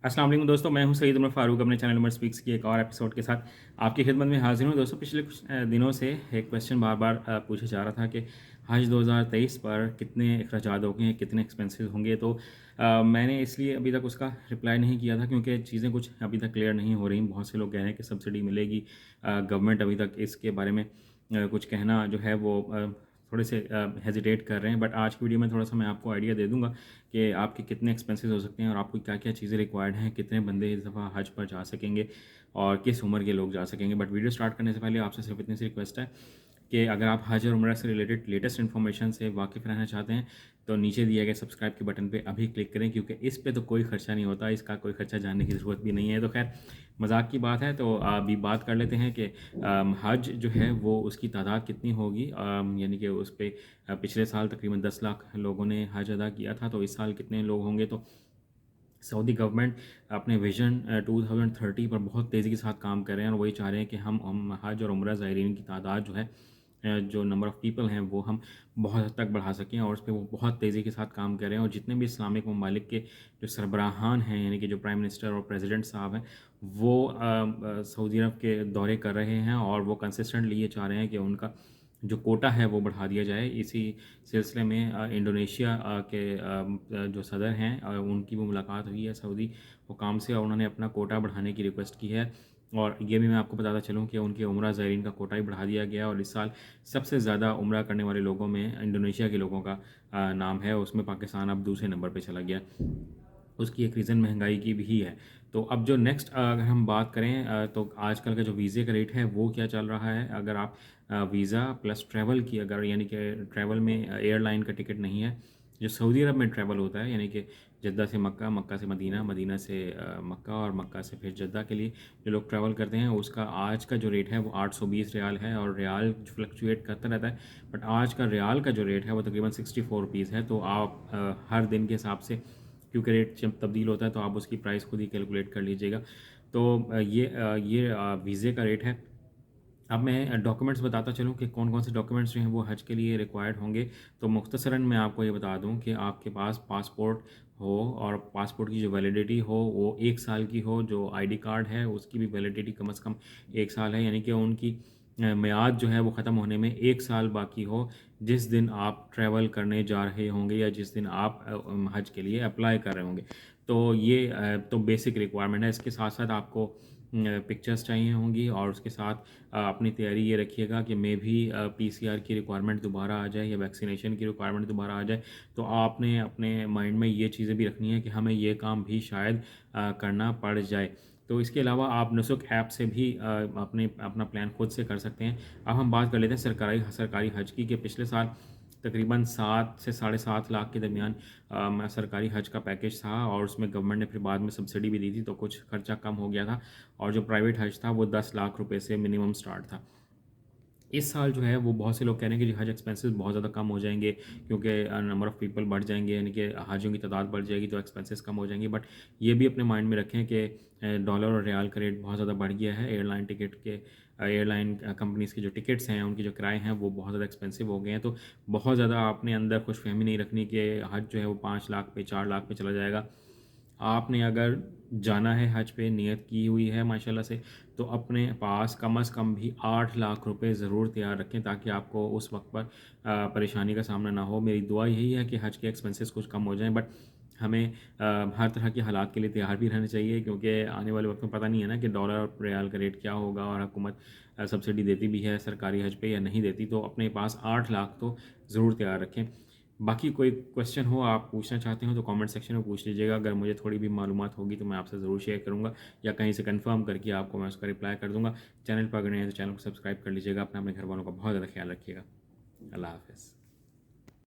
अस्सलाम वालेकुम दोस्तों, मैं हूं सईद उमर फ़ारूक अपने चैनल उमर स्पीक्स की एक और एपिसोड के साथ आपकी खिदमत में हाजिर हूं। दोस्तों, पिछले कुछ दिनों से एक क्वेश्चन बार बार पूछा जा रहा था कि हज 2023 पर कितने अखराजात होंगे, कितने एक्सपेंसेस होंगे। तो मैंने इसलिए अभी तक उसका रिप्लाई नहीं किया था क्योंकि चीज़ें कुछ अभी तक क्लियर नहीं हो रही। बहुत से लोग कह रहे हैं कि सब्सिडी मिलेगी। गवर्नमेंट अभी तक इसके बारे में कुछ कहना जो है वो थोड़े से हेजिटेट कर रहे हैं। बट आज की वीडियो में थोड़ा सा मैं आपको आइडिया दे दूंगा कि आपके कितने एक्सपेंसेस हो सकते हैं और आपको क्या क्या चीज़ें रिक्वायर्ड हैं, कितने बंदे इस दफ़ा हज पर जा सकेंगे और किस उम्र के लोग जा सकेंगे। बट वीडियो स्टार्ट करने से पहले आपसे सिर्फ इतनी सी रिक्वेस्ट है कि अगर आप हज और उम्रा से रिलेटेड लेटेस्ट इन्फॉर्मेशन से वाकिफ़ रहना चाहते हैं तो नीचे दिए गए सब्सक्राइब के बटन पे अभी क्लिक करें, क्योंकि इस पे तो कोई खर्चा नहीं होता, इसका कोई खर्चा जानने की ज़रूरत भी नहीं है। तो खैर, मजाक की बात है। तो अभी बात कर लेते हैं कि हज जो है वो उसकी तादाद कितनी होगी। यानी कि उस पर पिछले साल तकरीबन 10 लाख लोगों ने हज अदा किया था, तो इस साल कितने लोग होंगे। तो सऊदी गवर्नमेंट अपने विजन 2030 पर बहुत तेज़ी के साथ काम कर रहे हैं और वही चाह रहे हैं कि हम हज और उम्रा ज़ायरीन की तादाद जो है, जो नंबर ऑफ़ पीपल हैं, वो हम बहुत हद तक बढ़ा सकें। और उस पर वो बहुत तेज़ी के साथ काम कर रहे हैं। और जितने भी इस्लामिक ममालिक के जो सरबराहान हैं, यानी कि जो प्राइम मिनिस्टर और प्रेसिडेंट साहब हैं, वो सऊदी अरब के दौरे कर रहे हैं और वो कंसिस्टेंटली ये चाह रहे हैं कि उनका जो कोटा है वो बढ़ा दिया जाए। इसी सिलसिले में इंडोनेशिया के जो सदर हैं, उनकी भी मुलाकात हुई है सऊदी हुकाम से और उन्होंने अपना कोटा बढ़ाने की रिक्वेस्ट की है। और ये भी मैं आपको बताता चलूँ कि उनके उम्रा ज़ायरीन का कोटा ही बढ़ा दिया गया और इस साल सबसे ज़्यादा उम्रा करने वाले लोगों में इंडोनेशिया के लोगों का नाम है। उसमें पाकिस्तान अब दूसरे नंबर पर चला गया। उसकी एक रीज़न महंगाई की भी है। तो अब जो नेक्स्ट अगर हम बात करें, तो आजकल का जो वीज़े का रेट है वो क्या चल रहा है। अगर आप वीज़ा प्लस ट्रैवल की, अगर यानी कि ट्रैवल में एयरलाइन का टिकट नहीं है, जो सऊदी अरब में ट्रैवल होता है, यानी कि जद्दा से मक्का, मक्का से मदीना, मदीना से मक्का और मक्का से फिर जद्दा के लिए जो लोग ट्रैवल करते हैं, उसका आज का जो रेट है वो 820 रियाल है। और रियाल फ्लक्चुएट करता रहता है, बट आज का रियाल का जो रेट है वो तकरीबन 64 रुपीज़ है। तो आप हर दिन के हिसाब से, क्योंकि रेट जब तब्दील होता है तो आप उसकी प्राइस खुद ही कैलकुलेट कर लीजिएगा। तो ये वीज़े का रेट है। अब मैं डॉक्यूमेंट्स बताता चलूँ कि कौन कौन से डॉक्यूमेंट्स जो हैं वो हज के लिए रिक्वायर्ड होंगे। तो मुख्तसरन मैं आपको ये बता दूँ कि आपके पास पासपोर्ट हो और पासपोर्ट की जो वैलिडिटी हो वो 1 साल की हो। जो आईडी कार्ड है उसकी भी वैलिडिटी कम से कम 1 साल है, यानी कि उनकी मियाद जो है वो ख़त्म होने में 1 साल बाकी हो जिस दिन आप ट्रैवल करने जा रहे होंगे या जिस दिन आप हज के लिए अप्लाई कर रहे होंगे। तो ये तो बेसिक रिक्वायरमेंट है। इसके साथ साथ आपको पिक्चर्स चाहिए होंगी और उसके साथ अपनी तैयारी ये रखिएगा कि मे भी पीसीआर की रिक्वायरमेंट दोबारा आ जाए या वैक्सीनेशन की रिक्वायरमेंट दोबारा आ जाए। तो आपने अपने माइंड में ये चीज़ें भी रखनी है कि हमें ये काम भी शायद करना पड़ जाए। तो इसके अलावा आप नुसुक ऐप से भी अपना प्लान खुद से कर सकते हैं। अब हम बात कर लेते हैं सरकारी सरकारी हज की, कि पिछले साल तकरीबन 7 से 7.5 लाख के दरमियान सरकारी हज का पैकेज था और उसमें गवर्नमेंट ने फिर बाद में सब्सिडी भी दी थी, तो कुछ खर्चा कम हो गया था। और जो प्राइवेट हज था वो 10 लाख रुपए से मिनिमम स्टार्ट था। इस साल जो है वो बहुत से लोग कह रहे हैं कि जी हज एक्सपेंसेस बहुत ज़्यादा कम हो जाएंगे, क्योंकि नंबर ऑफ़ पीपल बढ़ जाएंगे, यानी कि हाजियों की तादाद बढ़ जाएगी तो एक्सपेंसेस कम हो जाएंगे। बट ये भी अपने माइंड में रखें कि डॉलर और रियाल का रेट बहुत ज़्यादा बढ़ गया है। एयरलाइन टिकट के एयरलाइन कंपनीज़ के जो टिकट्स हैं, उनके जो किराए हैं वो बहुत ज़्यादा एक्सपेंसिव हो गए हैं। तो बहुत ज़्यादा अपने अंदर खुशफहमी नहीं रखनी कि हज जो है वो 5 लाख पे 4 लाख पे चला जाएगा। आपने अगर जाना है हज पे, नियत की हुई है माशाल्लाह से, तो अपने पास कम से कम भी 8 लाख रुपए ज़रूर तैयार रखें ताकि आपको उस वक्त पर परेशानी का सामना ना हो। मेरी दुआ यही है कि हज के एक्सपेंसेस कुछ कम हो जाएं। बट हमें हर तरह के हालात के लिए तैयार भी रहना चाहिए, क्योंकि आने वाले वक्त में पता नहीं है ना कि डॉलर और रियाल का रेट क्या होगा और हुकूमत सब्सिडी देती भी है सरकारी हज पे या नहीं देती। तो अपने पास 8 लाख तो ज़रूर तैयार रखें। बाकी कोई क्वेश्चन हो, आप पूछना चाहते हो, तो कमेंट सेक्शन में पूछ लीजिएगा। अगर मुझे थोड़ी भी मालूमात होगी तो मैं आपसे ज़रूर शेयर करूँगा या कहीं से कंफर्म करके आपको मैं उसका रिप्लाई कर दूँगा। चैनल पर अगर नहीं है तो चैनल को सब्सक्राइब कर लीजिएगा। अपने घर वालों का बहुत ज़्यादा ख्याल रखिएगा। अल्लाह हाफ़िज़।